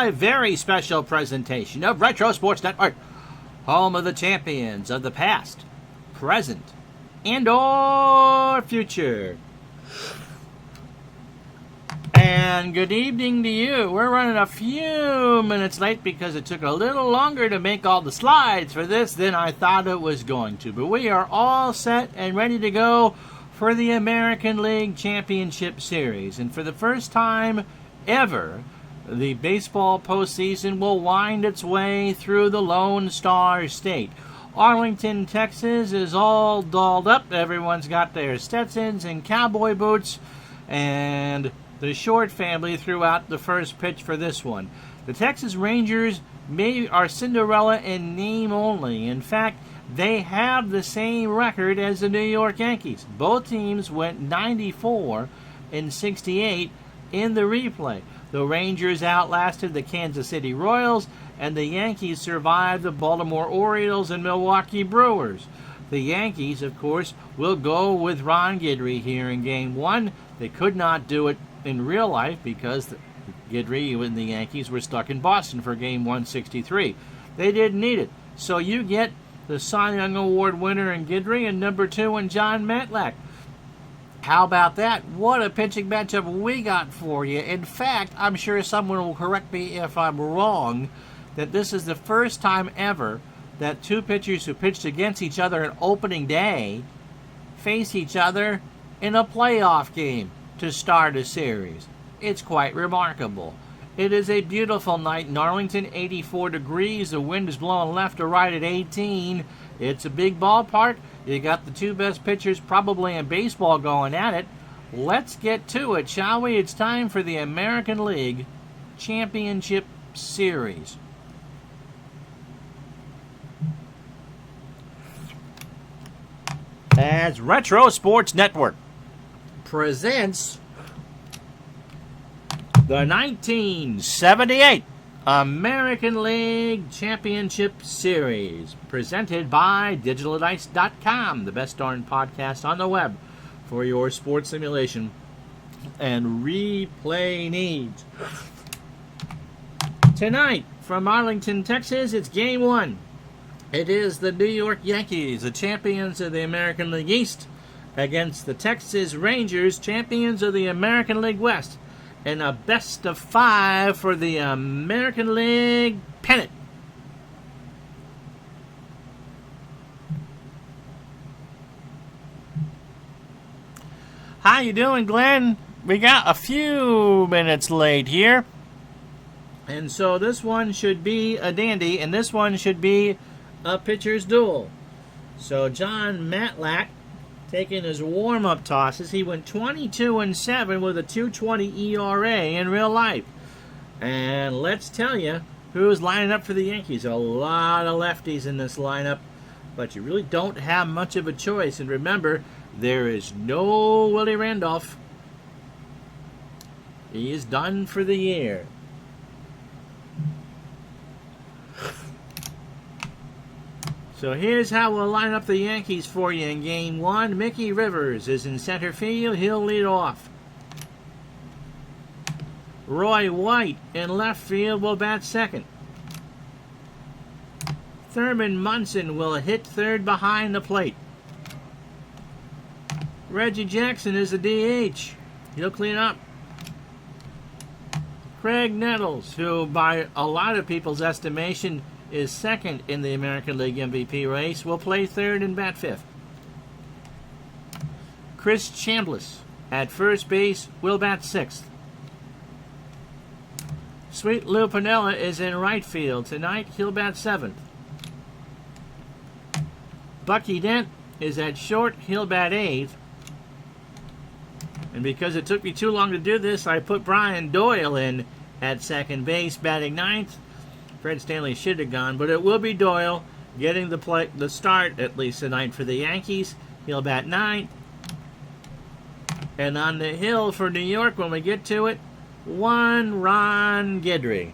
a very special presentation of Retro Sports Network, home of the champions of the past, present, and or future. And good evening to you. We're running a few minutes late because it took a little longer to make all the slides for this than I thought it was going to. But we are all set and ready to go for the American League Championship Series. And for the first time ever, the baseball postseason will wind its way through the Lone Star State. Arlington, Texas is all dolled up. Everyone's got their Stetsons and cowboy boots. And the Short family threw out the first pitch for this one. The Texas Rangers are Cinderella in name only. In fact, they have the same record as the New York Yankees. Both teams went 94 and 68 in the replay. The Rangers outlasted the Kansas City Royals, and the Yankees survived the Baltimore Orioles and Milwaukee Brewers. The Yankees, of course, will go with Ron Guidry here in Game 1. They could not do it in real life because Guidry and the Yankees were stuck in Boston for Game 163. They didn't need it. So you get the Cy Young Award winner in Guidry and number 2 in John Matlack. How about that? What a pitching matchup we got for you. In fact, I'm sure someone will correct me if I'm wrong, that this is the first time ever that two pitchers who pitched against each other on opening day face each other in a playoff game to start a series. It's quite remarkable. It is a beautiful night in Arlington, 84 degrees. The wind is blowing left to right at 18. It's a big ballpark. You got the two best pitchers probably in baseball going at it. Let's get to it, shall we? It's time for the American League Championship Series. As Retro Sports Network presents the 1978 American League Championship Series, presented by DigitalDice.com, the best darn podcast on the web for your sports simulation and replay needs. Tonight, from Arlington, Texas, it's Game 1. It is the New York Yankees, the champions of the American League East, against the Texas Rangers, champions of the American League West, in a best of 5 for the American League pennant. How you doing, Glenn? We got a few minutes late here, and so this one should be a dandy, and this one should be a pitcher's duel. So John Matlack taking his warm-up tosses. He went 22-7 with a 2.20 ERA in real life. And let's tell you who's lining up for the Yankees. A lot of lefties in this lineup, but you really don't have much of a choice. And remember, there is no Willie Randolph. He is done for the year. So here's how we'll line up the Yankees for you in Game 1. Mickey Rivers is in center field. He'll lead off. Roy White in left field will bat second. Thurman Munson will hit third behind the plate. Reggie Jackson is the DH. He'll clean up. Craig Nettles, who by a lot of people's estimation is second in the American League MVP race, will play third and bat fifth. Chris Chambliss at first base will bat sixth. Sweet Lou Piniella is in right field. Tonight he'll bat seventh. Bucky Dent is at short. He'll bat eighth. And because it took me too long to do this, I put Brian Doyle in at second base, batting ninth. Fred Stanley should have gone, but it will be Doyle getting the start, at least tonight, for the Yankees. He'll bat ninth. And on the hill for New York, when we get to it, one Ron Guidry.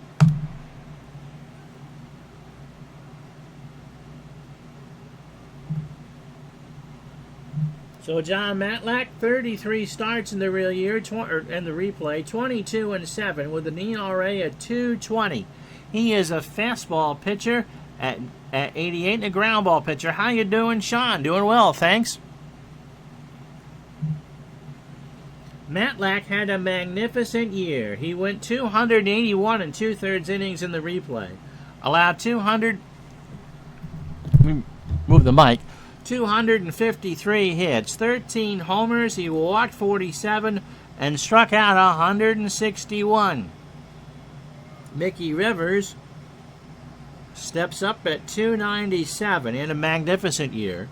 So John Matlack, 33 starts in the real year, in the replay, 22-7 with an ERA of 2.20. He is a fastball pitcher at 88 and a ground ball pitcher. How you doing, Sean? Doing well, thanks. Matlack had a magnificent year. He went 281 and 2/3 innings in the replay. Allowed 253 hits, 13 homers. He walked 47 and struck out 161. Mickey Rivers steps up at 297 in a magnificent year.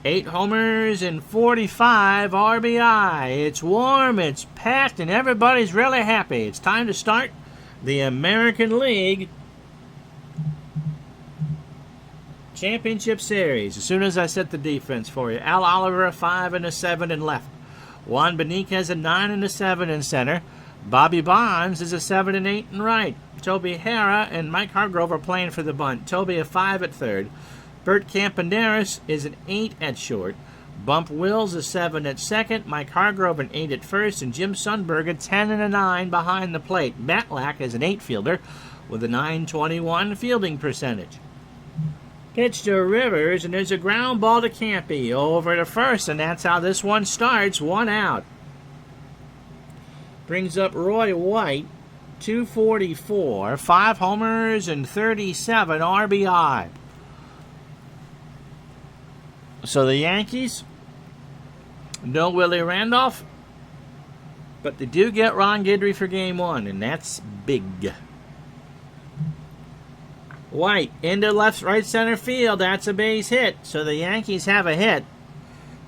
8 homers and 45 RBI. It's warm, it's packed, and everybody's really happy. It's time to start the American League Championship Series. As soon as I set the defense for you. Al Oliver, a 5 and a 7 in left. Juan Beniquez, a 9 and a 7 in center. Bobby Bonds is a 7 and 8 in right. Toby Harrah and Mike Hargrove are playing for the bunt. Toby a 5 at third. Bert Campaneris is an 8 at short. Bump Wills a 7 at second. Mike Hargrove an 8 at first. And Jim Sundberg a 10 and a 9 behind the plate. Matlack is an 8 fielder with a .921 fielding percentage. Pitch to Rivers, and there's a ground ball to Campy over to first, and that's how this one starts. 1 out. Brings up Roy White, 244, 5 homers and 37 RBI. So the Yankees, no Willie Randolph, but they do get Ron Guidry for game 1, and that's big. White into right center field. That's a base hit. So the Yankees have a hit.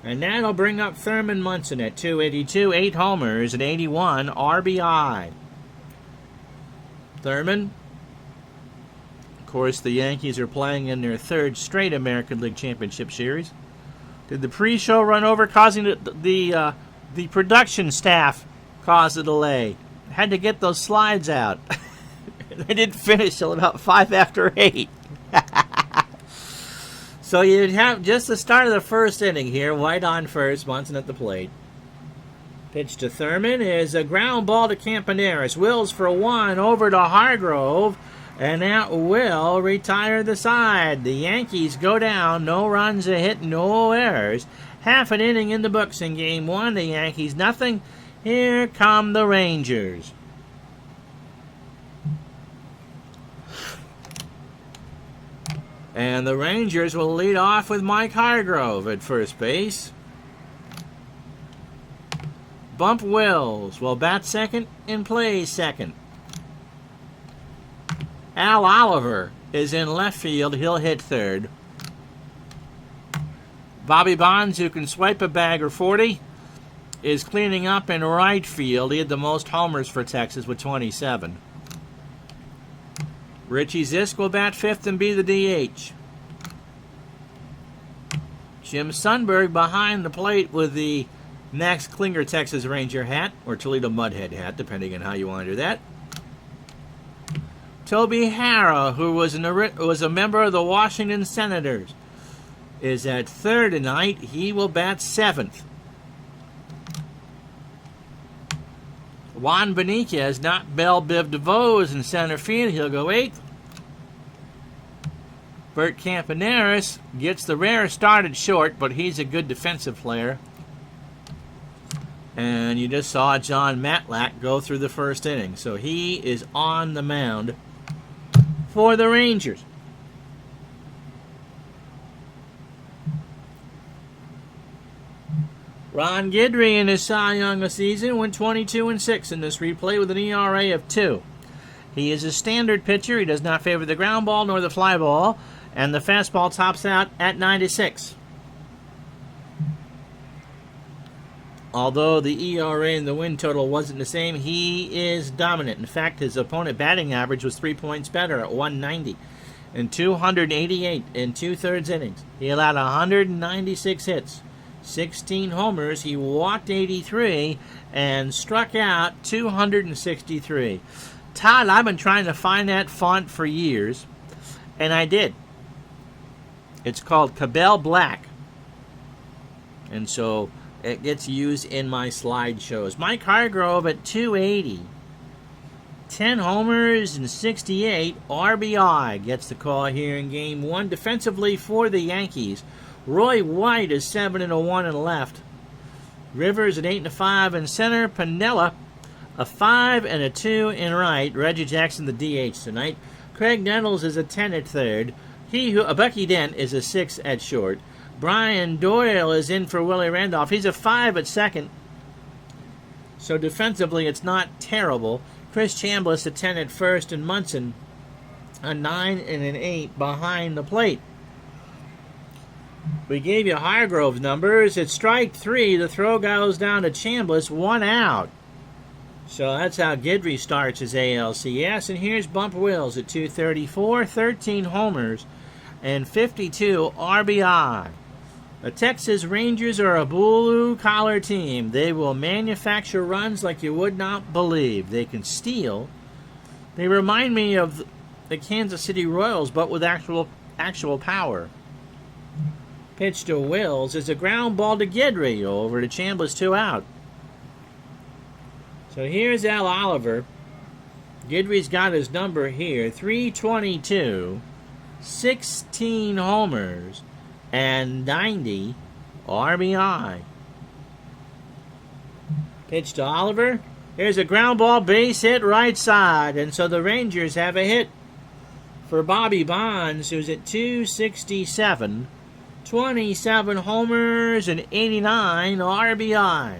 And that'll bring up Thurman Munson at 282, 8 homers and 81 RBI. Thurman, of course, the Yankees are playing in their 3rd straight American League Championship Series. Did the pre-show run over, causing the production staff cause a delay? Had to get those slides out. They didn't finish till about 5 after 8. So you'd have just the start of the first inning here. White on first, Munson at the plate. Pitch to Thurman is a ground ball to Campaneris. Wills for 1 over to Hargrove, and that will retire the side. The Yankees go down. No runs, a hit, no errors. Half an inning in the books in game 1. The Yankees nothing. Here come the Rangers. And the Rangers will lead off with Mike Hargrove at first base. Bump Wills will bat second and play second. Al Oliver is in left field. He'll hit third. Bobby Bonds, who can swipe a bag or 40, is cleaning up in right field. He had the most homers for Texas with 27. Richie Zisk will bat fifth and be the DH. Jim Sundberg behind the plate with the Max Klinger Texas Ranger hat, or Toledo Mudhead hat, depending on how you want to do that. Toby Harrah, who was a member of the Washington Senators, is at third tonight. He will bat seventh. Juan Beniquez, not Bell Biv DeVoe, is in center field. He'll go eighth. Bert Campaneris gets the rare start at short, but he's a good defensive player. And you just saw John Matlack go through the first inning. So he is on the mound for the Rangers. Ron Guidry in his Cy Young season went 22-6 in this replay with an ERA of 2. He is a standard pitcher. He does not favor the ground ball nor the fly ball, and the fastball tops out at 96. Although the ERA and the win total wasn't the same, he is dominant. In fact, his opponent batting average was 3 points better at 190 and 288 in 2/3 innings. He allowed 196 hits, 16 homers. He walked 83 and struck out 263. Todd, I've been trying to find that font for years, and I did. It's called Cabell Black. And so it gets used in my slideshows. Mike Hargrove at 280. 10 homers and 68 RBI gets the call here in Game 1. Defensively for the Yankees, Roy White is 7-1 in left. Rivers at 8-5 in center. Piniella a 5-2 in right. Reggie Jackson the DH tonight. Craig Nettles is a 10 at third. Bucky Dent is a 6 at short. Brian Doyle is in for Willie Randolph. He's a 5 at second. So defensively, it's not terrible. Chris Chambliss a 10 at first, and Munson a 9 and an 8 behind the plate. We gave you Hargrove's numbers. It's strike 3. The throw goes down to Chambliss, 1 out. So that's how Guidry starts his ALCS. And here's Bump Wills at 234, 13 homers, and 52 RBI. The Texas Rangers are a blue-collar team. They will manufacture runs like you would not believe. They can steal. They remind me of the Kansas City Royals, but with actual power. Pitch to Wills is a ground ball to Guidry. Over to Chambliss, 2 out. So here's Al Oliver. Guidry's got his number here, 322, 16 homers, and 90 RBI. Pitch to Oliver. Here's a ground ball, base hit right side. And so the Rangers have a hit for Bobby Bonds, who's at 267, 27 homers, and 89 RBI.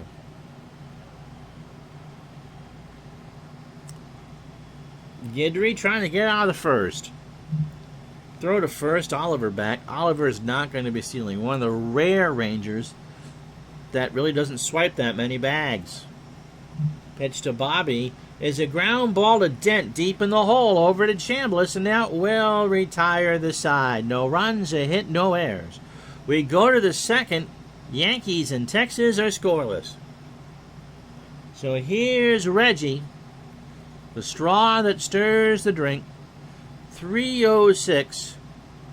Guidry trying to get out of the first. Throw to first, Oliver back. Oliver is not going to be stealing. One of the rare Rangers that really doesn't swipe that many bags. Pitch to Bobby is a ground ball to Dent deep in the hole. Over to Chambliss, and that will retire the side. No runs, a hit, no errors. We go to the second. Yankees and Texas are scoreless. So here's Reggie, the straw that stirs the drink. 306,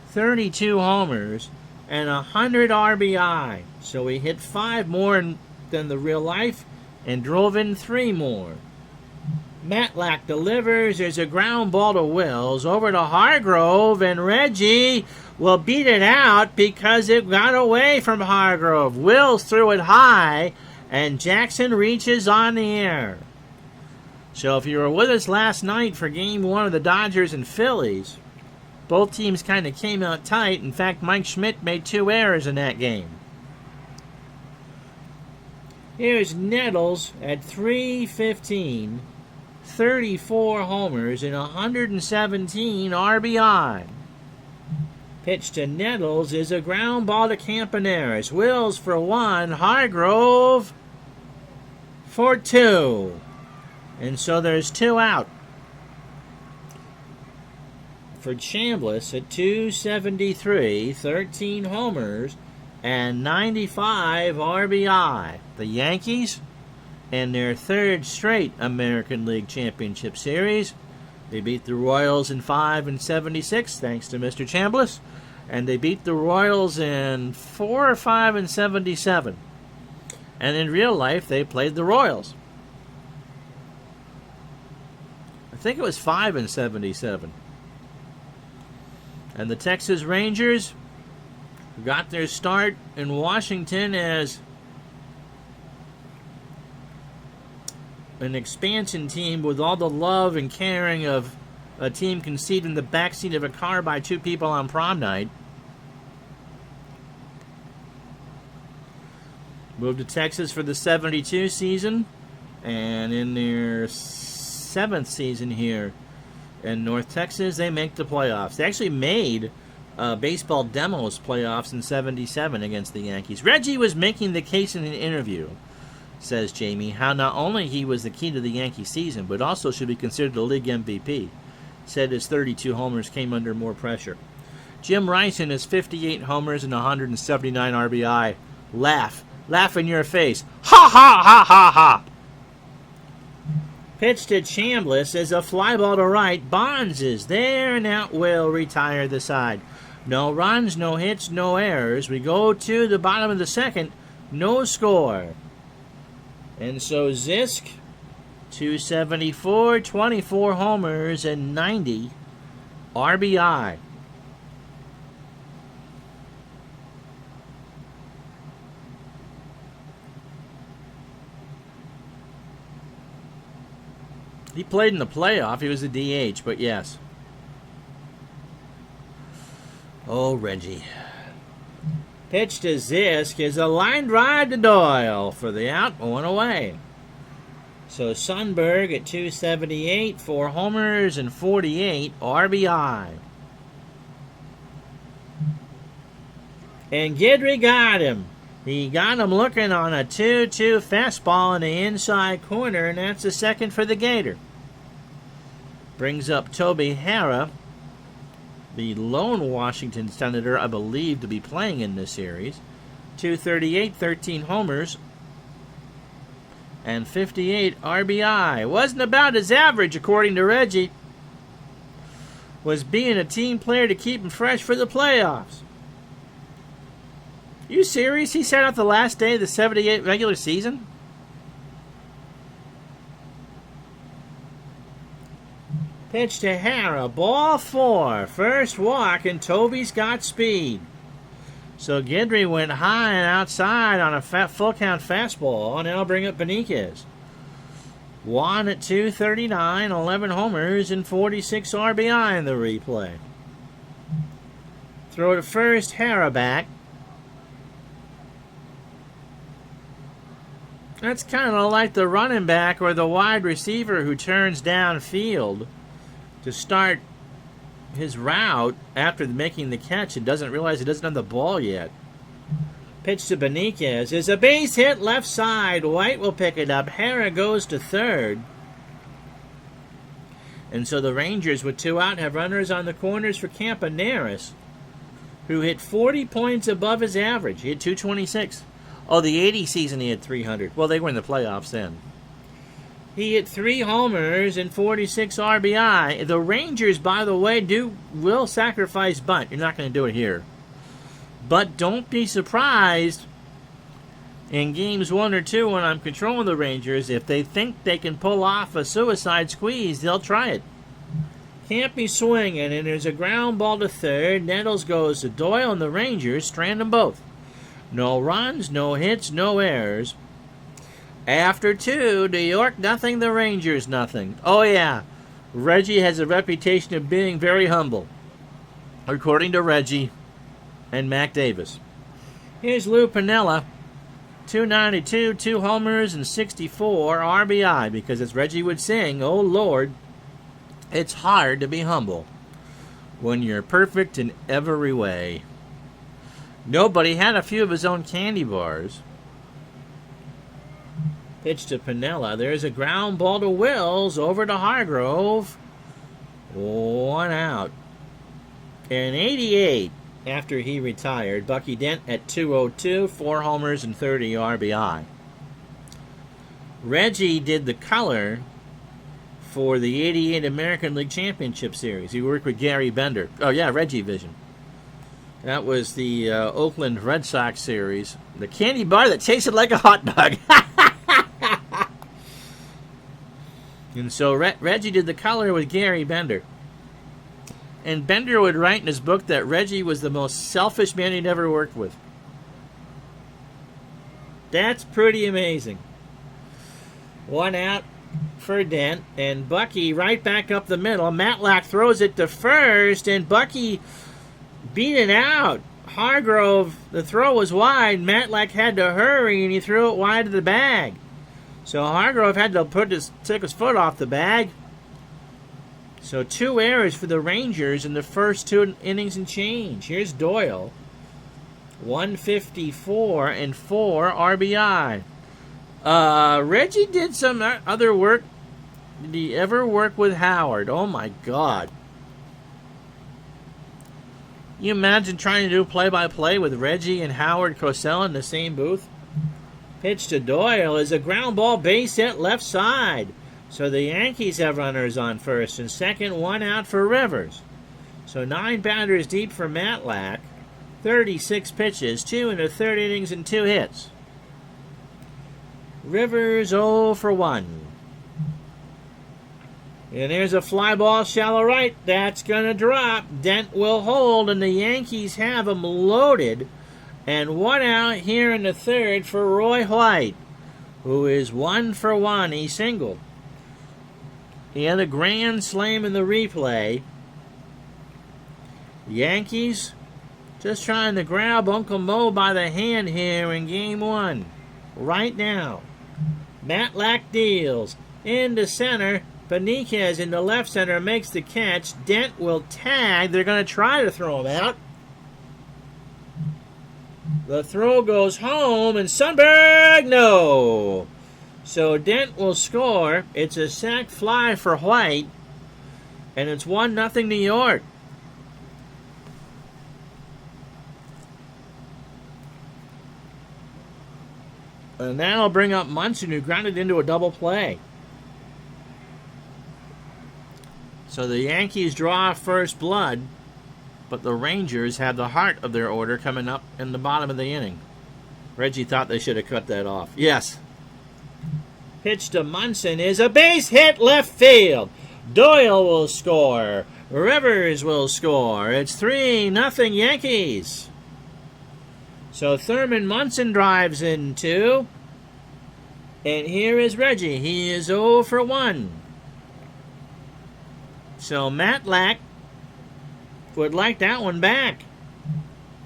32 homers, and 100 RBI. So he hit 5 more than the real life and drove in 3 more. Matlack delivers. There's a ground ball to Wills. Over to Hargrove, and Reggie will beat it out because it got away from Hargrove. Wills threw it high, and Jackson reaches on the air. So if you were with us last night for Game 1 of the Dodgers and Phillies, both teams kind of came out tight. In fact, Mike Schmidt made 2 errors in that game. Here's Nettles at 315, 34 homers, and 117 RBI. Pitch to Nettles is a ground ball to Campaneris. Wills for 1, Hargrove for 2. And so there's 2 out. For Chambliss at 273, 13 homers, and 95 RBI. The Yankees, in their 3rd straight American League Championship Series, they beat the Royals in 5 and 76, thanks to Mr. Chambliss, and they beat the Royals in 4 or 5 and 77. And in real life, they played the Royals. I think it was 5 and 77. And the Texas Rangers got their start in Washington as an expansion team with all the love and caring of a team conceived in the backseat of a car by 2 people on prom night. Moved to Texas for the 72 season, and in their 7th season here in North Texas, they make the playoffs. They actually made baseball demos playoffs in 77 against the Yankees. Reggie was making the case in an interview, says Jamie, how not only he was the key to the Yankee season, but also should be considered the league MVP. Said his 32 homers came under more pressure. Jim Rice in his 58 homers and 179 RBI. Laugh in your face. Ha ha ha ha ha. Pitch to Chambliss is a fly ball to right. Bonds is there, and that will retire the side. No runs, no hits, no errors. We go to the bottom of the second. No score. And so Zisk, 274, 24 homers, and 90 RBI. He played in the playoff. He was a DH, but yes. Oh, Reggie. Pitch to Zisk is a line drive to Doyle for the out, 1 away. So Sundberg at 278, 4 homers and 48 RBI. And Guidry got him. He got him looking on a 2-2 fastball in the inside corner, and that's a second for the Gator. Brings up Toby Harrah, the lone Washington Senator, I believe, to be playing in this series. 238, 13 homers, and 58 RBI. Wasn't about his average, according to Reggie. Was being a team player to keep him fresh for the playoffs. You serious? He sat out the last day of the 78 regular season? Pitch to Harrah. Ball 4. First walk, and Toby's got speed. So Guidry went high and outside on a full count fastball, and that'll bring up Benitez. Juan at 239, 11 homers, and 46 RBI in the replay. Throw to first, Harrah back. That's kind of like the running back or the wide receiver who turns downfield to start his route after making the catch and doesn't realize he doesn't have the ball yet. Pitch to Benitez is a base hit left side. White will pick it up. Harrah goes to third. And so the Rangers, with 2 out, have runners on the corners for Campaneris, who hit 40 points above his average. He had 226. Oh, the 80 season he had 300. Well, they were in the playoffs then. He hit 3 homers and 46 RBI. The Rangers, by the way, will sacrifice bunt. You're not going to do it here. But don't be surprised in games 1 or 2 when I'm controlling the Rangers. If they think they can pull off a suicide squeeze, they'll try it. Can't be swinging, and there's a ground ball to third. Nettles goes to Doyle, and the Rangers strand them both. No runs, no hits, no errors. After 2, New York nothing, the Rangers nothing. Oh yeah, Reggie has a reputation of being very humble, according to Reggie and Mac Davis. Here's Lou Piniella, 292, 2 homers and 64 RBI, because as Reggie would sing, oh Lord, it's hard to be humble when you're perfect in every way. Nobody had a few of his own candy bars. Pitch to Piniella. There's a ground ball to Wills. Over to Hargrove. 1 out. And 88 after he retired. Bucky Dent at 202. 4 homers and 30 RBI. Reggie did the color for the 88 American League Championship Series. He worked with Gary Bender. Oh, yeah, Reggie Vision. That was the Oakland Red Sox series. The candy bar that tasted like a hot dog. And so Reggie did the color with Gary Bender. And Bender would write in his book that Reggie was the most selfish man he'd ever worked with. That's pretty amazing. 1 out for Dent. And Bucky right back up the middle. Matlack throws it to first. And Bucky beat it out. Hargrove, the throw was wide. Matlack had to hurry, and he threw it wide of the bag. So Hargrove had to take his foot off the bag. So 2 errors for the Rangers in the first 2 innings and change. Here's Doyle. 154 and 4 RBI. Reggie did some other work. Did he ever work with Howard? Oh my God. You imagine trying to do play-by-play with Reggie and Howard Cosell in the same booth? Pitch to Doyle is a ground ball base hit left side. So the Yankees have runners on first and second, 1 out for Rivers. So 9 batters deep for Matlack. 36 pitches, 2 in the 3rd innings and 2 hits. Rivers 0 for 1. And there's a fly ball shallow right. That's going to drop. Dent will hold, and the Yankees have them loaded. And 1 out here in the third for Roy White, who is 1 for 1. He singled. He had a grand slam in the replay. Yankees just trying to grab Uncle Mo by the hand here in game 1. Right now. Matlack deals. Into center. Beniquez in the left center makes the catch. Dent will tag. They're going to try to throw him out. The throw goes home, and Sundberg, no. So Dent will score. It's a sac fly for White, and it's 1-0 New York. And that'll bring up Munson, who grounded into a double play. So the Yankees draw first blood, but the Rangers have the heart of their order coming up in the bottom of the inning. Reggie thought they should have cut that off. Yes. Pitch to Munson is a base hit left field. Doyle will score. Rivers will score. It's 3-0 Yankees. So Thurman Munson drives in 2. And here is Reggie. He is 0 for 1. So Matlack would like that one back.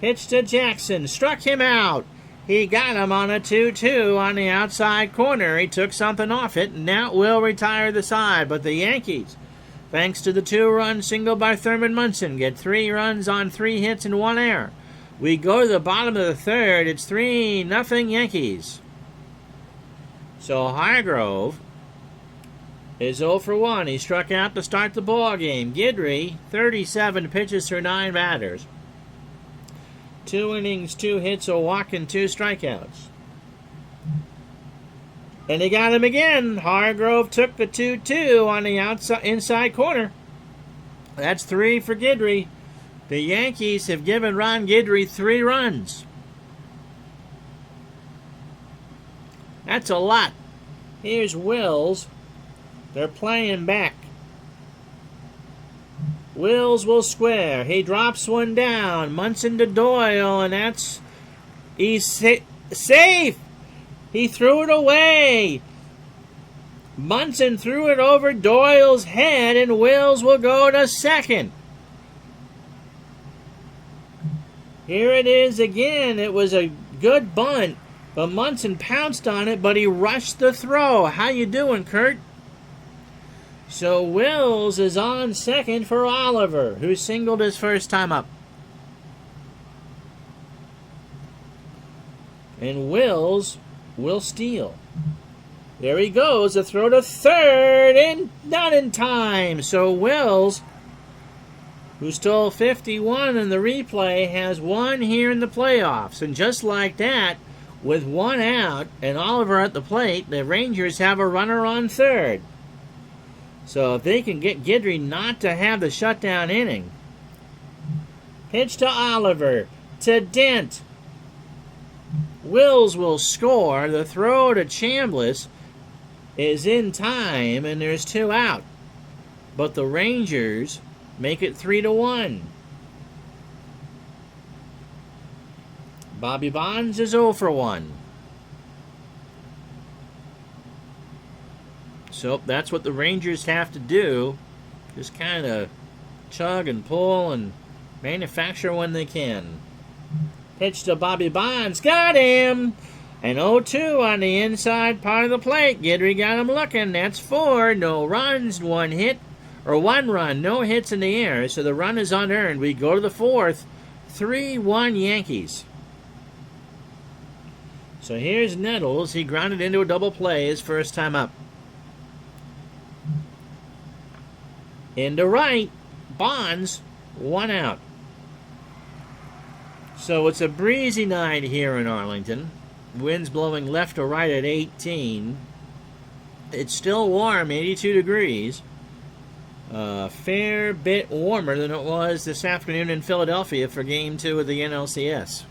Pitch to Jackson. Struck him out. He got him on a 2-2 on the outside corner. He took something off it, and now will retire the side. But the Yankees, thanks to the 2-run single by Thurman Munson, get 3 runs on 3 hits and 1 error. We go to the bottom of the third. It's 3-0 Yankees. So Hargrove is 0 for 1. He struck out to start the ball game. Guidry, 37 pitches through 9 batters. 2 innings, 2 hits, a walk, and 2 strikeouts. And he got him again. Hargrove took the 2-2 on the inside corner. That's 3 for Guidry. The Yankees have given Ron Guidry 3 runs. That's a lot. Here's Wills. They're playing back. Wills will square. He drops one down. Munson to Doyle, and he's safe. He threw it away. Munson threw it over Doyle's head, and Wills will go to second. Here it is again. It was a good bunt, but Munson pounced on it, but he rushed the throw. How you doing, Kurt? So Wills is on second for Oliver, who singled his first time up. And Wills will steal. There he goes, a throw to third, and not in time. So Wills, who stole 51 in the replay, has 1 here in the playoffs. And just like that, with 1 out and Oliver at the plate, the Rangers have a runner on third. So if they can get Guidry not to have the shutdown inning. Pitch to Oliver. To Dent. Wills will score. The throw to Chambliss is in time, and there's 2 out. But the Rangers make it 3-1. Bobby Bonds is 0 for 1. So that's what the Rangers have to do. Just kind of chug and pull and manufacture when they can. Pitch to Bobby Bonds. Got him! An 0-2 on the inside part of the plate. Guidry got him looking. That's 4. No runs, 1 hit. Or 1 run. No hits in the air. So the run is unearned. We go to the 4th. 3-1 Yankees. So here's Nettles. He grounded into a double play his first time up. Into right, Bonds, 1 out. So it's a breezy night here in Arlington. Winds blowing left to right at 18. It's still warm, 82 degrees. A fair bit warmer than it was this afternoon in Philadelphia for Game 2 of the NLCS.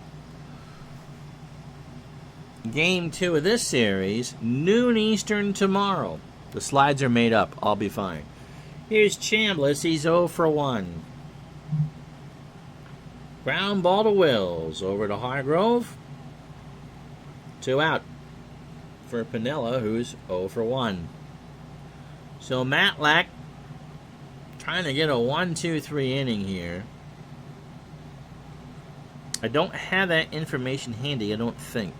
Game 2 of this series, noon Eastern tomorrow. The slides are made up. I'll be fine. Here's Chambliss. He's 0 for 1. Ground ball to Wills. Over to Hargrove. 2 out for Piniella, who's 0 for 1. So Matlack trying to get a 1-2-3 inning here. I don't have that information handy, I don't think.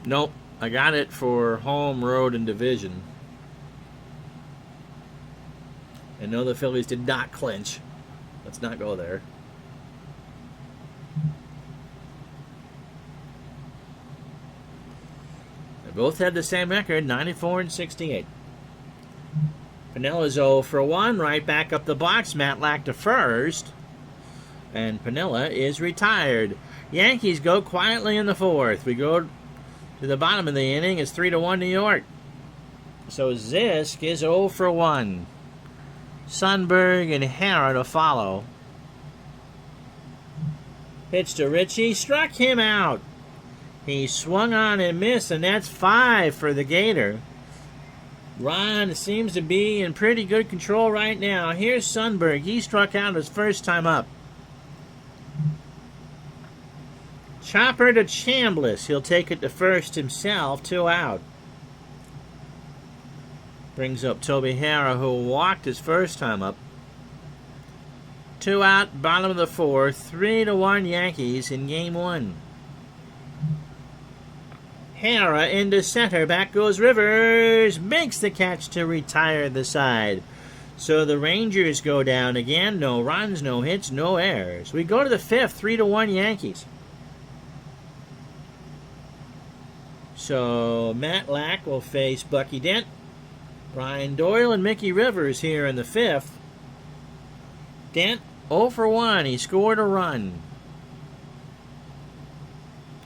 Nope, I got it for home, road, and division. And no, the Phillies did not clinch. Let's not go there. They both had the same record, 94 and 68. Piniella's 0 for 1, right back up the box. Matlack to first. And Piniella is retired. Yankees go quietly in the 4th. We go to the bottom of the inning. It's 3-1 New York. So Zisk is 0 for 1. Sundberg and Harrah to follow. Pitch to Richie. Struck him out. He swung on and missed, and that's 5 for the Gator. Ron seems to be in pretty good control right now. Here's Sundberg. He struck out his first time up. Chopper to Chambliss. He'll take it to first himself. 2 out. Brings up Toby Harrah, who walked his first time up. 2 out, bottom of the 4th. 3-1 Yankees in Game 1. Harrah into center. Back goes Rivers. Makes the catch to retire the side. So the Rangers go down again. No runs, no hits, no errors. We go to the 5th. 3-1 Yankees. So Matlack will face Bucky Dent, Brian Doyle, and Mickey Rivers here in the 5th. Dent 0 for 1. He scored a run.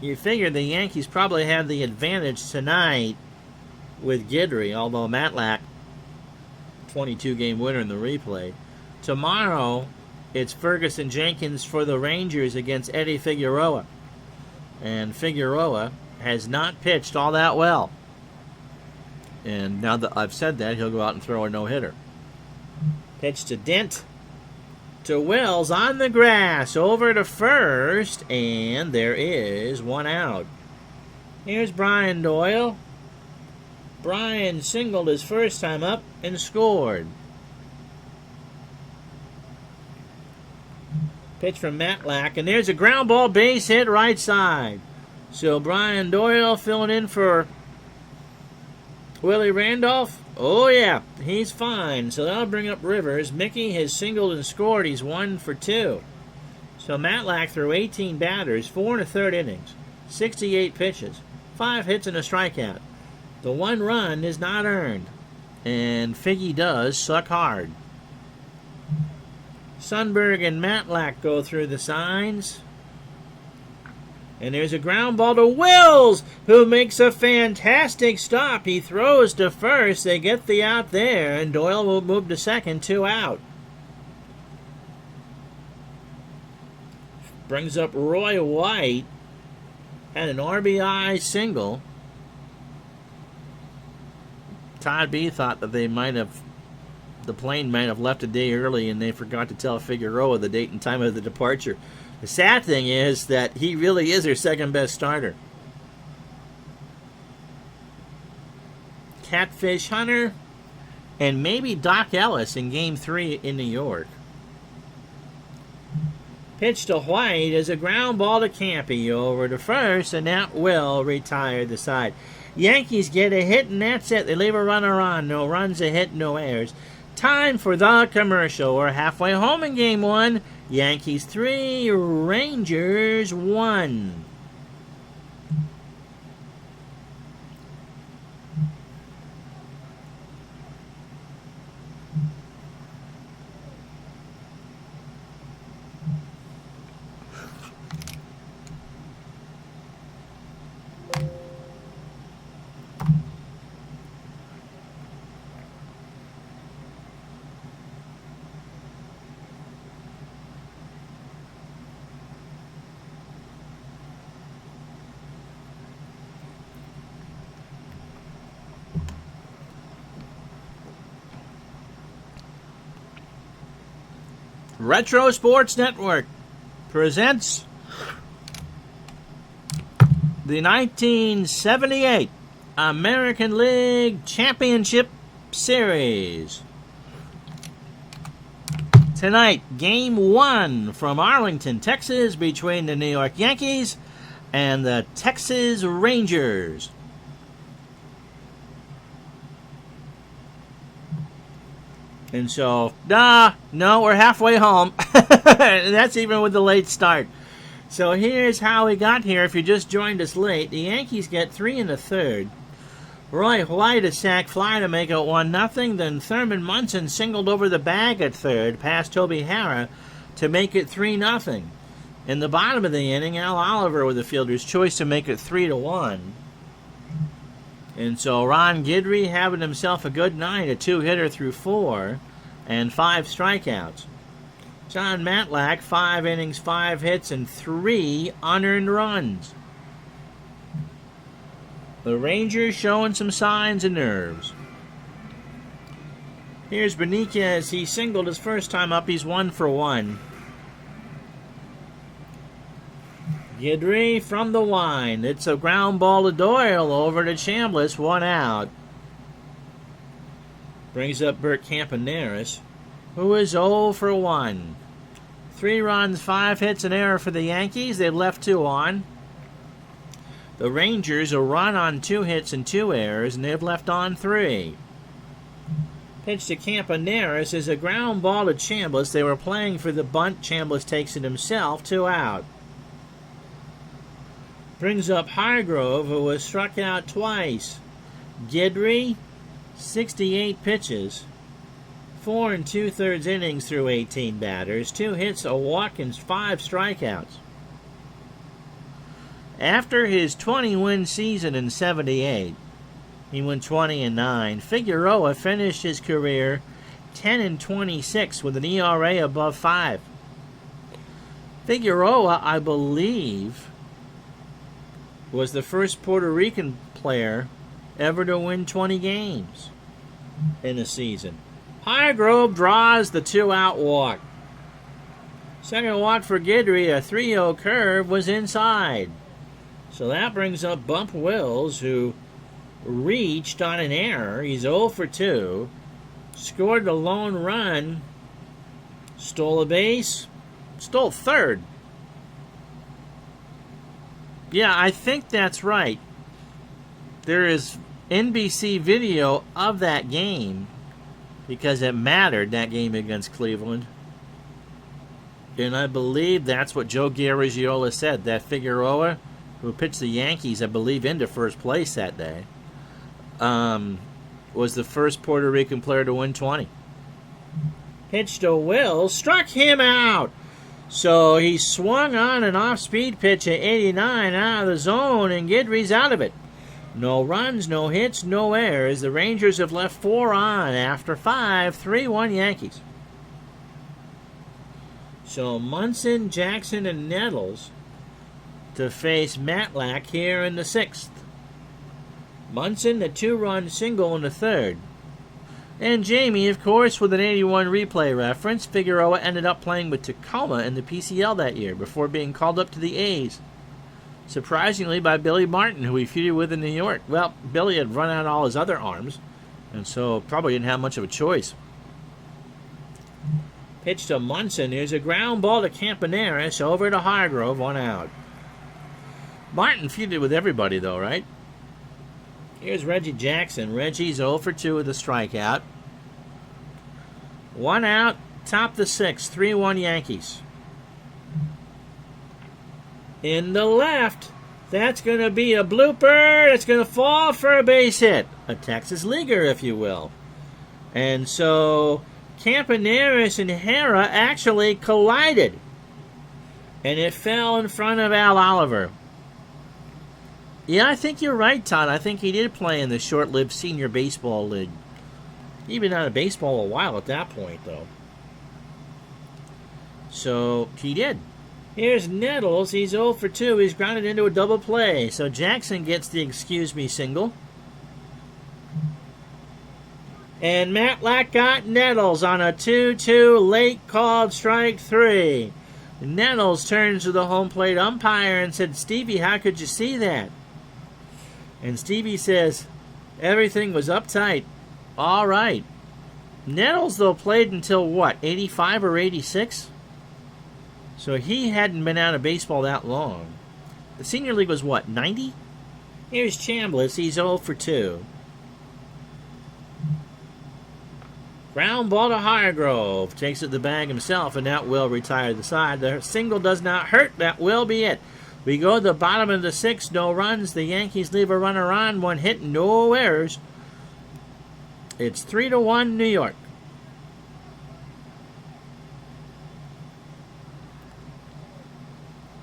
You figure the Yankees probably have the advantage tonight with Guidry, although Matlack, 22-game winner in the replay. Tomorrow, it's Ferguson Jenkins for the Rangers against Eddie Figueroa. And Figueroa has not pitched all that well. And now that I've said that, he'll go out and throw a no-hitter. Pitch to Dent. To Wells on the grass, over to first, and there is 1 out. Here's Brian Doyle. Brian singled his first time up and scored. Pitch from Matlack, and there's a ground ball base hit right side. So Brian Doyle filling in for Willie Randolph. Oh, yeah, he's fine. So that'll bring up Rivers. Mickey has singled and scored. He's 1 for 2. So Matlack threw 18 batters, 4 1/3 innings, 68 pitches, 5 hits and a strikeout. The 1 run is not earned, and Figgy does suck hard. Sundberg and Matlack go through the signs. And there's a ground ball to Wills, who makes a fantastic stop. He throws to first. They get the out there, and Doyle will move to second. 2 out. Brings up Roy White. Had an RBI single. Todd B thought that the plane might have left a day early, and they forgot to tell Figueroa the date and time of the departure. The sad thing is that he really is their second-best starter. Catfish Hunter and maybe Doc Ellis in Game 3 in New York. Pitch to White is a ground ball to Campy over to first, and that will retire the side. Yankees get a hit, and that's it. They leave a runner on. No runs, a hit, no errors. Time for the commercial. We're halfway home in Game 1. Yankees 3, Rangers 1. Retro Sports Network presents the 1978 American League Championship Series. Tonight, Game 1 from Arlington, Texas, between the New York Yankees and the Texas Rangers. And so, no, we're halfway home. That's even with the late start. So here's how we got here. If you just joined us late, the Yankees get 3 in the third. Roy White a sac fly to make it 1-0. Then Thurman Munson singled over the bag at third, past Toby Harrah, to make it 3-0. In the bottom of the inning, Al Oliver with the fielder's choice to make it 3-1. And so Ron Guidry having himself a good night, a 2-hitter through 4 and 5 strikeouts. John Matlack, 5 innings, 5 hits, and 3 unearned runs. The Rangers showing some signs of nerves. Here's Beniquez. He singled his first time up. He's 1 for 1. Guidry from the line. It's a ground ball to Doyle over to Chambliss. 1 out. Brings up Bert Campaneris, who is 0 for 1. 3 runs, 5 hits, an error for the Yankees. They've left 2 on. The Rangers a run on 2 hits and 2 errors, and they've left on 3. Pitch to Campaneris is a ground ball to Chambliss. They were playing for the bunt. Chambliss takes it himself. 2 out. Brings up Hargrove, who was struck out twice. Guidry, 68 pitches, 4 2/3 innings through 18 batters, 2 hits, a walk, and 5 strikeouts. After his 20-win season in '78, he went 20-9. Figueroa finished his career 10-26 with an ERA above 5. Figueroa, I believe, was the first Puerto Rican player ever to win 20 games in a season. Hargrove draws the 2-out walk. Second walk for Guidry, a 3-0 curve, was inside. So that brings up Bump Wills, who reached on an error. He's 0 for 2. Scored the lone run. Stole a base. Stole third. Yeah, I think that's right. There is NBC video of that game because it mattered, that game against Cleveland. And I believe that's what Joe Garagiola said, that Figueroa, who pitched the Yankees, I believe, into first place that day, was the first Puerto Rican player to win 20. Pitch to Wills, struck him out. So he swung on an off-speed pitch at 89 out of the zone, and Guidry's out of it. No runs, no hits, no errors. The Rangers have left 4 on after 5, 3-1 Yankees. So Munson, Jackson, and Nettles to face Matlack here in the 6th. Munson, the 2-run single in the 3rd. And Jamie, of course, with an 81 replay reference. Figueroa ended up playing with Tacoma in the PCL that year before being called up to the A's. Surprisingly, by Billy Martin, who he feuded with in New York. Well, Billy had run out all his other arms, and so probably didn't have much of a choice. Pitch to Munson. There's a ground ball to Campaneris, over to Hargrove, 1 out. Martin feuded with everybody, though, right? Here's Reggie Jackson. Reggie's 0 for 2 with a strikeout. 1 out, top the 6th, 3-1 Yankees. In the left, that's going to be a blooper. It's going to fall for a base hit. A Texas leaguer, if you will. And so Campaneris and Harrah actually collided. And it fell in front of Al Oliver. Yeah, I think you're right, Todd. I think he did play in the short-lived Senior Baseball League. He'd been out of baseball a while at that point, though. So, he did. Here's Nettles. He's 0 for 2. He's grounded into a double play. So, Jackson gets the excuse me single. And Matlack got Nettles on a 2-2 late called strike 3. Nettles turns to the home plate umpire and said, "Stevie, how could you see that?" And Stevie says, "Everything was uptight. All right." Nettles, though, played until what, 85 or 86? So he hadn't been out of baseball that long. The senior league was what, 90? Here's Chambliss. He's 0 for 2. Ground ball to Hargrove. Takes it to the bag himself, and that will retire the side. The single does not hurt. That will be it. We go to the bottom of the 6th. No runs. The Yankees leave a runner on. 1 hit, no errors. It's 3-1 New York.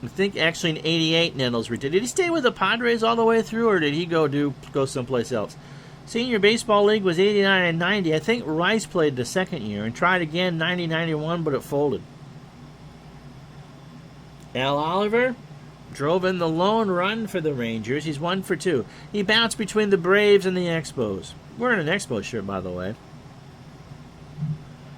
I think actually in 88 Nettles retired. Did he stay with the Padres all the way through, or did he go someplace else? Senior Baseball League was 89 and 90. I think Rice played the second year and tried again 90-91, but it folded. Al Oliver drove in the lone run for the Rangers. He's 1 for 2. He bounced between the Braves and the Expos. Wearing an Expos shirt, by the way.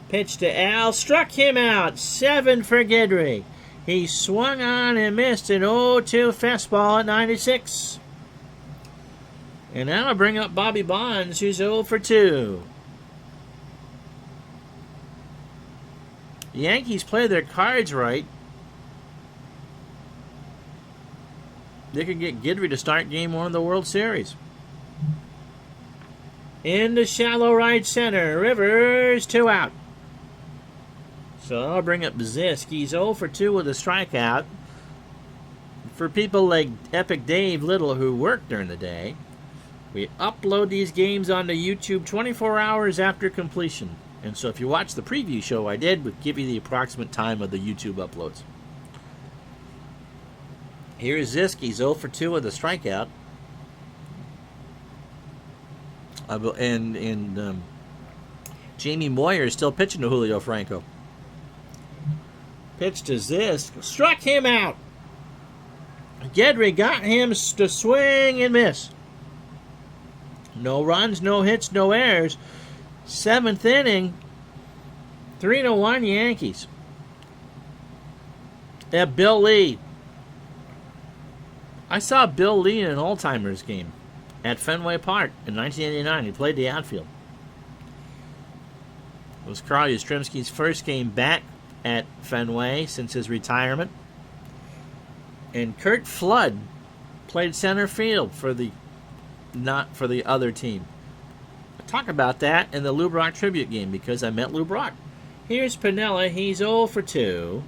Pitch to Al. Struck him out. 7 for Guidry. He swung on and missed an 0-2 fastball at 96. And now I'll bring up Bobby Bonds, who's 0 for 2. The Yankees play their cards right. They could get Guidry to start Game 1 of the World Series. Into shallow right center. Rivers, 2 out. So I'll bring up Zisk. He's 0 for 2 with a strikeout. For people like Epic Dave Little who work during the day, we upload these games onto YouTube 24 hours after completion. And so if you watch the preview show I did, we'll give you the approximate time of the YouTube uploads. Here's Zisk. He's 0 for 2 with a strikeout. And Jamie Moyer is still pitching to Julio Franco. Pitch to Zisk. Struck him out. Guidry got him to swing and miss. No runs, no hits, no errors. 7th inning. 3-1 Yankees. Bill Lee. I saw Bill Lee in an Alzheimer's game at Fenway Park in 1989. He played the outfield. It was Carl Yastrzemski's first game back at Fenway since his retirement. And Kurt Flood played center field for the other team. I'll talk about that in the Lou Brock tribute game because I met Lou Brock. Here's Piniella. He's 0 for 2.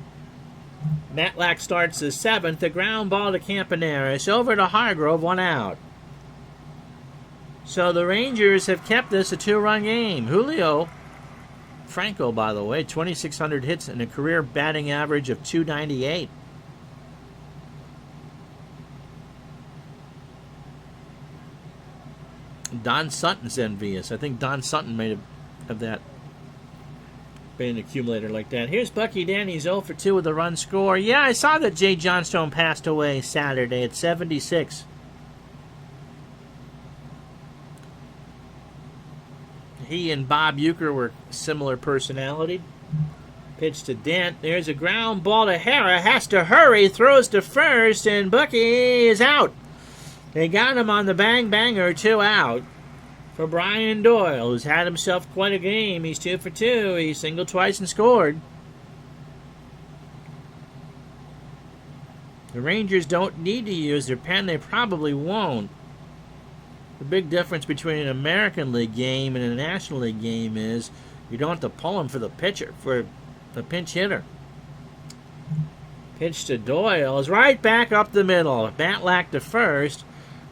Matlack starts the 7th. The ground ball to Campaneris. Over to Hargrove. 1 out. So the Rangers have kept this a 2-run game. Julio Franco, by the way, 2,600 hits and a career batting average of .298. Don Sutton's envious. I think Don Sutton may have that been an accumulator like that. Here's Bucky Danny's 0 for 2 with a run score. Yeah, I saw that Jay Johnstone passed away Saturday at 76. He and Bob Uecker were similar personality. Pitch to Dent. There's a ground ball to Harrah. Has to hurry. Throws to first, and Bucky is out. They got him on the bang-banger. 2 out for Brian Doyle, who's had himself quite a game. He's 2 for 2. He singled twice and scored. The Rangers don't need to use their pen. They probably won't. The big difference between an American League game and a National League game is you don't have to pull him for the pitcher, for the pinch hitter. Pitch to Doyle is right back up the middle. Matlack to first,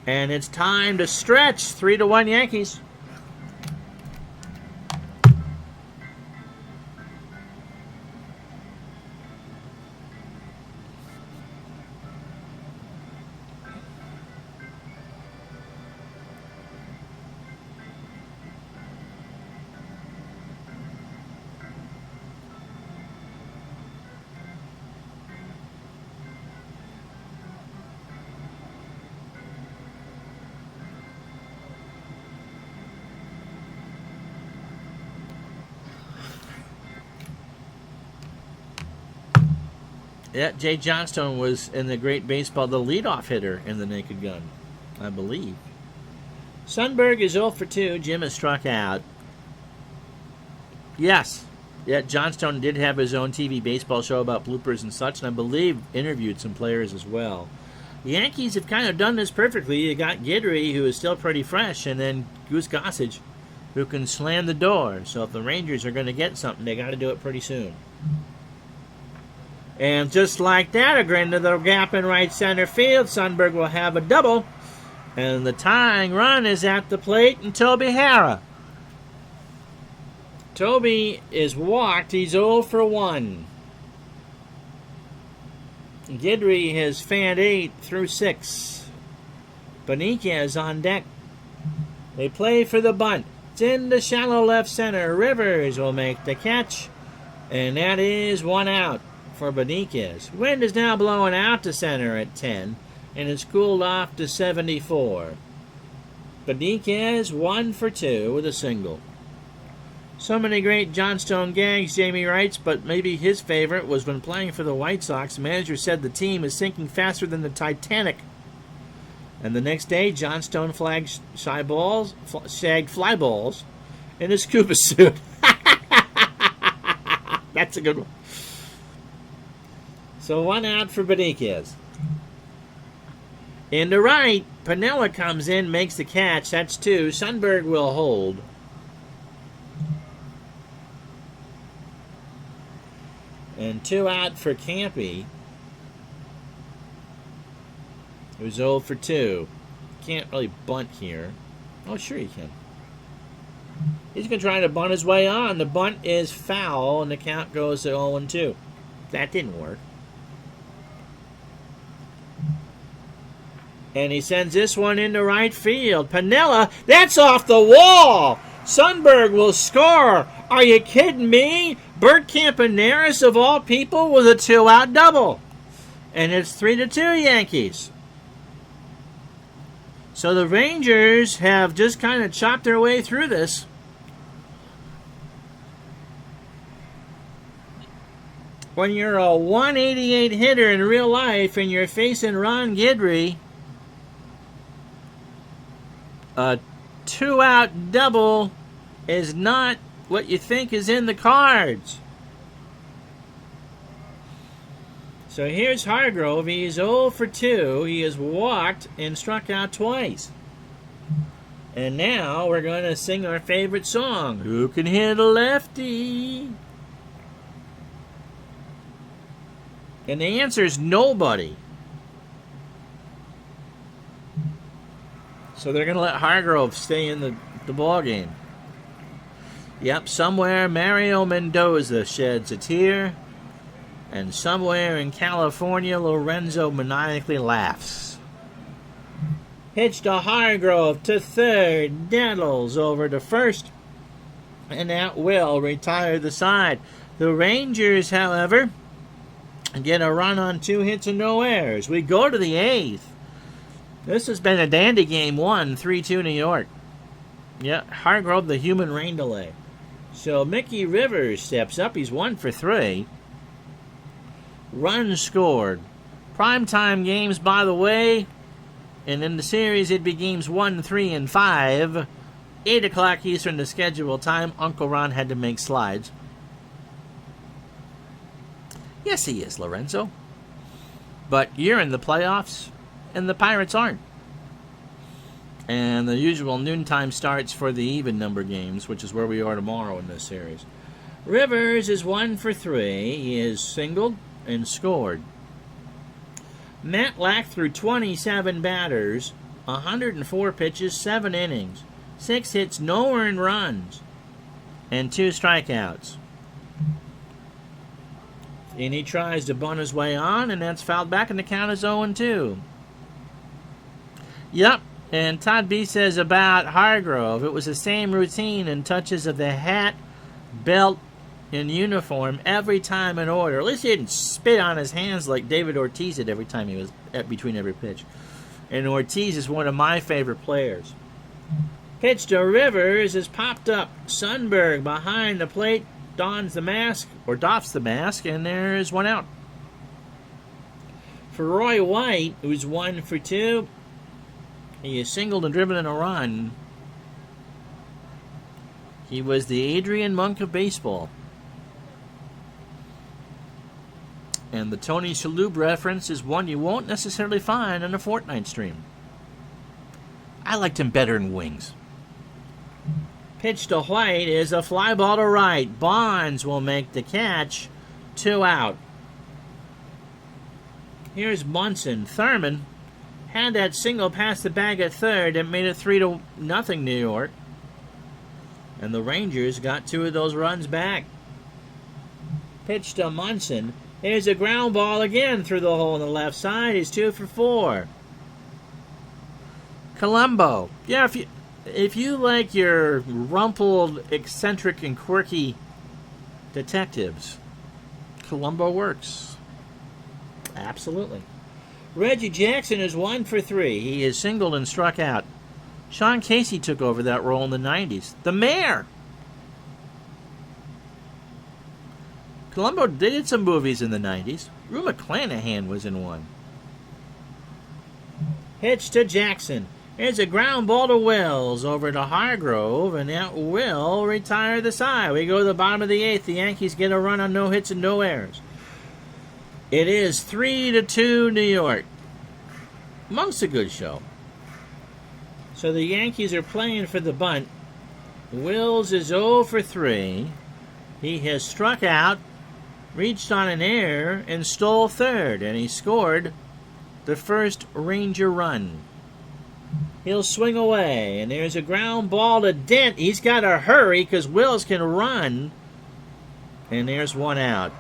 and it's time to stretch. 3-1 Yankees. Yeah, Jay Johnstone was in the great baseball, the leadoff hitter in the Naked Gun, I believe. Sundberg is 0 for 2. Jim is struck out. Yes. Yeah, Johnstone did have his own TV baseball show about bloopers and such, and I believe interviewed some players as well. The Yankees have kind of done this perfectly. You got Guidry, who is still pretty fresh, and then Goose Gossage, who can slam the door. So if the Rangers are going to get something, they got to do it pretty soon. And just like that, a grin to the gap in right center field. Sundberg will have a double. And the tying run is at the plate, and Toby Harrah. Toby is walked. He's 0 for 1. Guidry has fanned 8 through 6. Beniquez on deck. They play for the bunt. It's in the shallow left center. Rivers will make the catch. And that is 1 out for Beniquez. Wind is now blowing out to center at 10. And it's cooled off to 74. Beniquez 1 for 2 with a single. So many great Johnstone gags, Jamie writes, but maybe his favorite was when playing for the White Sox, the manager said the team is sinking faster than the Titanic. And the next day, Johnstone shagged fly balls in his scuba suit. That's a good one. So 1 out for Beniquez. In the right, Piniella comes in, makes the catch. That's 2. Sundberg will hold. And 2 out for Campy, who's 0 for 2. Can't really bunt here. Oh, sure he can. He's going to try to bunt his way on. The bunt is foul, and the count goes to 0 and 2. That didn't work. And he sends this one into right field. Piniella, that's off the wall! Sundberg will score. Are you kidding me? Bert Campaneris, of all people, with a 2-out double. And it's 3-2 Yankees. So the Rangers have just kind of chopped their way through this. When you're a 188 hitter in real life and you're facing Ron Guidry, a 2-out double is not what you think is in the cards. So here's Hargrove. He's 0 for 2. He has walked and struck out twice. And now we're going to sing our favorite song. Who can hit a lefty? And the answer is nobody. So they're going to let Hargrove stay in the ball game. Yep, somewhere Mario Mendoza sheds a tear, and somewhere in California Lorenzo maniacally laughs. Pitch to Hargrove to third, Nettles over to first, and that will retire the side. The Rangers, however, get a run on 2 hits and no errors. We go to the 8th. This has been a dandy game 1, 3-2 New York. Yeah, Hargrove, the human rain delay. So Mickey Rivers steps up. He's 1 for 3. Runs scored. Primetime games, by the way. And in the series, it'd be games 1, 3, and 5. 8 o'clock Eastern, the scheduled time. Uncle Ron had to make slides. Yes, he is, Lorenzo. But you're in the playoffs, and the Pirates aren't. And the usual noontime starts for the even number games, which is where we are tomorrow in this series. Rivers is 1 for 3. He is singled and scored. Matlack threw 27 batters, 104 pitches, 7 innings, 6 hits, no earned runs, and 2 strikeouts. And he tries to bunt his way on, and that's fouled back, and the count is 0-2. Yep. And Todd B says about Hargrove, it was the same routine and touches of the hat, belt, and uniform every time in order. At least he didn't spit on his hands like David Ortiz did every time he was between every pitch. And Ortiz is one of my favorite players. Pitch to Rivers is popped up. Sundberg behind the plate doffs the mask, and there's 1 out. For Roy White, who's 1 for 2, he is singled and driven in a run. He was the Adrian Monk of baseball. And the Tony Shalhoub reference is one you won't necessarily find in a Fortnite stream. I liked him better in Wings. Pitch to White is a fly ball to right. Bonds will make the catch. 2 out. Here's Munson. Thurman had that single past the bag at third and made it 3-0 New York. And the Rangers got 2 of those runs back. Pitch to Munson. Here's a ground ball again through the hole on the left side. He's 2 for 4. Colombo. Yeah, if you like your rumpled, eccentric, and quirky detectives, Colombo works. Absolutely. Reggie Jackson is 1 for 3. He is singled and struck out. Sean Casey took over that role in the 90s. The Mayor. Colombo did some movies in the 90s. Rue McClanahan was in one. Pitch to Jackson. There's a ground ball to Wells over to Hargrove, and that will retire the side. We go to the bottom of the 8th. The Yankees get a run on no hits and no errors. It is 3-2 New York. Monk's a good show. So the Yankees are playing for the bunt. Wills is 0 for 3. He has struck out, reached on an error, and stole third, and he scored the first Ranger run. He'll swing away, and there's a ground ball to Dent. He's got to hurry because Wills can run, and there's 1 out.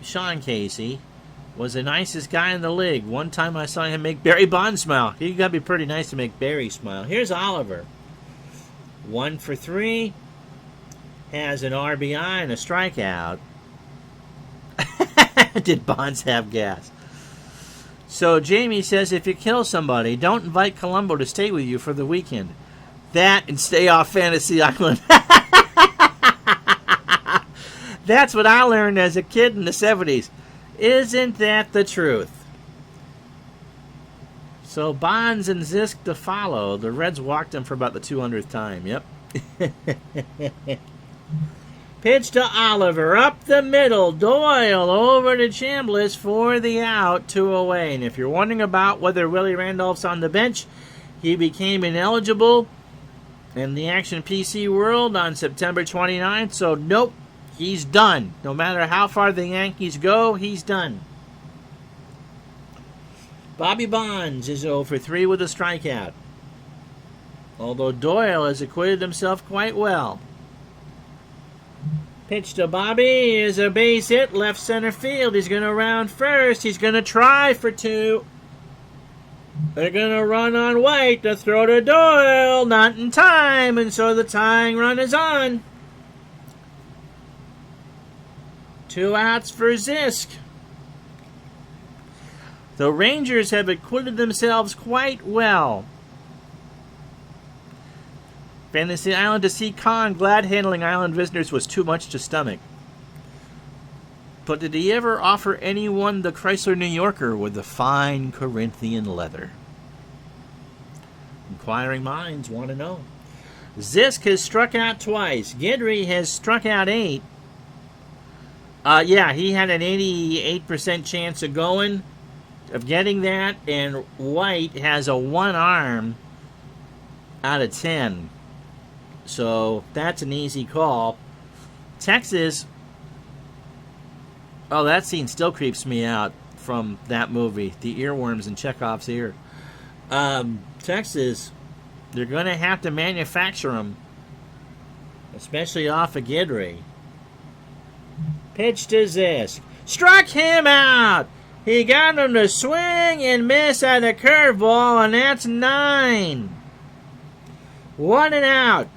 Sean Casey, was the nicest guy in the league. One time I saw him make Barry Bonds smile. He got to be pretty nice to make Barry smile. Here's Oliver. 1 for 3. Has an RBI and a strikeout. Did Bonds have gas? So Jamie says if you kill somebody, don't invite Colombo to stay with you for the weekend. That and stay off Fantasy Island. That's what I learned as a kid in the 70s. Isn't that the truth? So Bonds and Zisk to follow. The Reds walked him for about the 200th time. Yep. Pitch to Oliver. Up the middle. Doyle over to Chambliss for the out. 2 away. And if you're wondering about whether Willie Randolph's on the bench, he became ineligible in the Action PC world on September 29th. So nope. He's done. No matter how far the Yankees go, he's done. Bobby Bonds is 0 for 3 with a strikeout. Although Doyle has acquitted himself quite well. Pitch to Bobby is a base hit, left center field. He's going to round first. He's going to try for 2. They're going to run on White to throw to Doyle. Not in time, and so the tying run is on. 2 outs for Zisk. The Rangers have acquitted themselves quite well. Fantasy Island to see Khan glad handling Island visitors was too much to stomach. But did he ever offer anyone the Chrysler New Yorker with the fine Corinthian leather? Inquiring minds want to know. Zisk has struck out twice. Guidry has struck out 8. Yeah, he had an 88% chance of getting that, and White has a 1 arm out of 10. So that's an easy call. Texas, oh, that scene still creeps me out from that movie, the earworms in Chekhov's ear. Texas, they're going to have to manufacture them, especially off of Guidry. Pitch to Zisk. Struck him out. He got him to swing and miss at a curveball, and that's 9. 1 and out.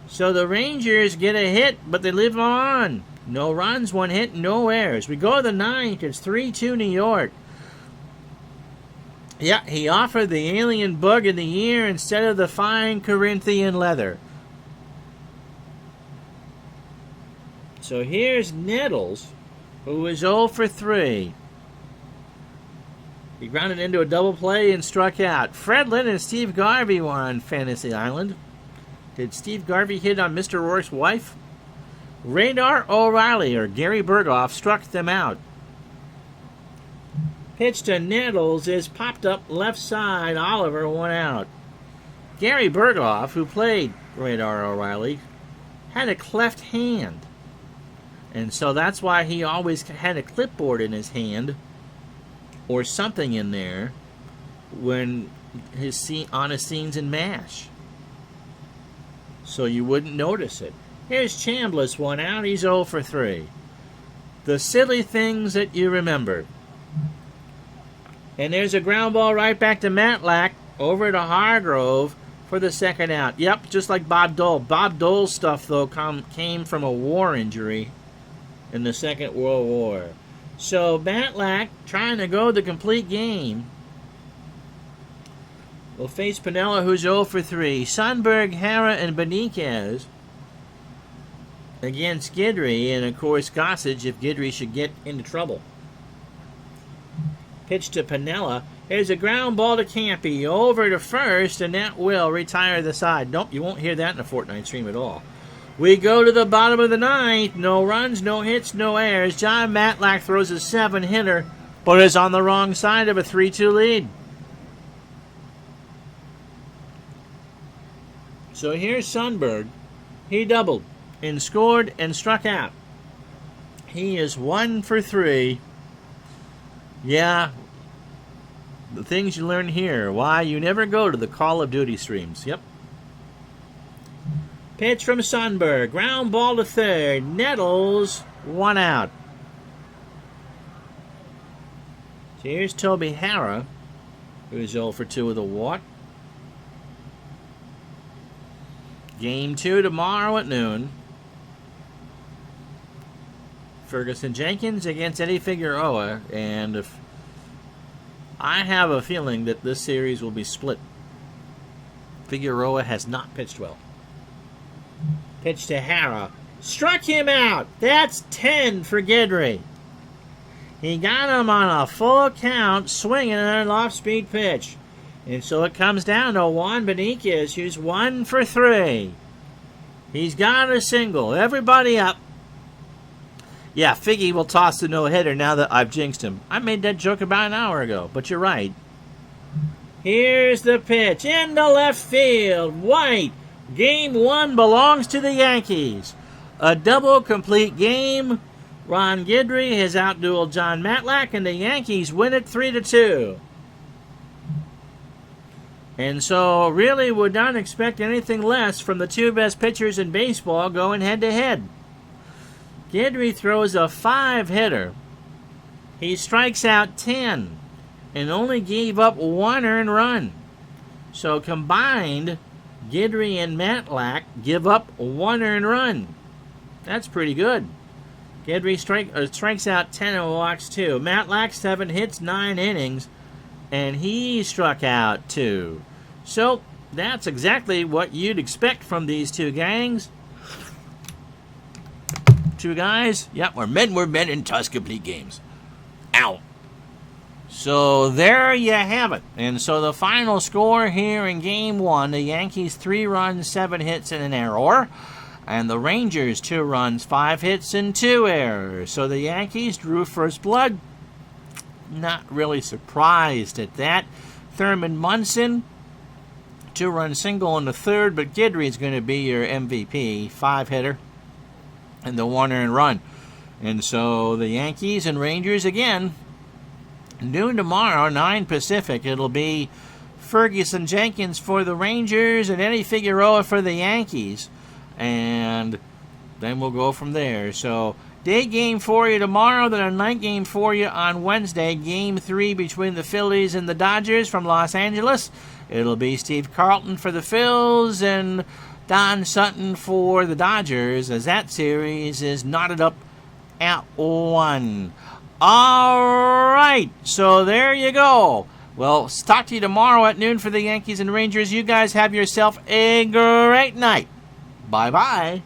So the Rangers get a hit, but they live on. No runs, 1 hit, no errors. We go to the 9th. It's 3-2 New York. Yeah, he offered the alien bug of the year instead of the fine Corinthian leather. So here's Nettles. who was 0 for 3. He grounded into a double play and struck out. Fredlin and Steve Garvey were on Fantasy Island. Did Steve Garvey hit on Mr. Rourke's wife? Radar O'Reilly or Gary Berghoff struck them out. Pitch to Nettles is popped up left side. Oliver, 1 out. Gary Berghoff, who played Radar O'Reilly, had a cleft hand. And so that's why he always had a clipboard in his hand or something in there when on his scenes in MASH. So you wouldn't notice it. Here's Chambliss, 1 out. He's 0 for 3. The silly things that you remember. And there's a ground ball right back to Matlack over to Hargrove for the 2nd out. Yep, just like Bob Doyle. Bob Dole's stuff, though, came from a war injury in the Second World War. So Matlack, trying to go the complete game, will face Piniella, who's 0 for 3. Sundberg, Harrah, and Beniquez against Guidry, and of course Gossage if Guidry should get into trouble. Pitch to Piniella. There's a ground ball to Campy over to first, and that will retire the side. Nope, you won't hear that in a Fortnite stream at all. We go to the bottom of the 9th. No runs, no hits, no errors. John Matlack throws a 7-hitter, but is on the wrong side of a 3-2 lead. So here's Sundberg. He doubled and scored and struck out. He is 1 for 3. Yeah, the things you learn here. Why you never go to the Call of Duty streams. Yep. Pitch from Sundberg. Ground ball to third. Nettles, 1 out. So here's Toby Harrah, who's 0 for 2 with a walk. Game 2 tomorrow at noon. Ferguson Jenkins against Eddie Figueroa, and if I have a feeling that this series will be split. Figueroa has not pitched well. Pitch to Harrah. Struck him out. That's 10 for Guidry. He got him on a full count, swinging an off-speed pitch. And so it comes down to Juan Beniquez, who's 1 for 3. He's got a single. Everybody up. Yeah, Figgy will toss the no-hitter now that I've jinxed him. I made that joke about an hour ago, but you're right. Here's the pitch into left field. White. Game 1 belongs to the Yankees. A double complete game. Ron Guidry has outdueled John Matlack, and the Yankees win it 3-2. And so really would not expect anything less from the two best pitchers in baseball going head-to-head. Guidry throws a 5-hitter. He strikes out 10 and only gave up 1 earned run. So combined, Guidry and Matlack give up 1 earned run. That's pretty good. Guidry strikes out 10 and walks 2. Matlack 7 hits, 9 innings, and he struck out 2. So that's exactly what you'd expect from these two gangs. Two guys, yep, we're men in toss complete games. Ow. So there you have it. And so the final score here in Game 1, the Yankees 3 runs, 7 hits, and an error. And the Rangers 2 runs, 5 hits, and 2 errors. So the Yankees drew first blood. Not really surprised at that. Thurman Munson, 2-run single in the 3rd, but Guidry is going to be your MVP, 5-hitter, and the 1 earned run. And so the Yankees and Rangers again. Noon tomorrow, 9 Pacific. It'll be Ferguson Jenkins for the Rangers and Eddie Figueroa for the Yankees. And then we'll go from there. So, day game for you tomorrow, then a night game for you on Wednesday. Game 3 between the Phillies and the Dodgers from Los Angeles. It'll be Steve Carlton for the Phils and Don Sutton for the Dodgers, as that series is knotted up at 1. All right, so there you go. Well, talk to you tomorrow at noon for the Yankees and Rangers. You guys have yourself a great night. Bye-bye.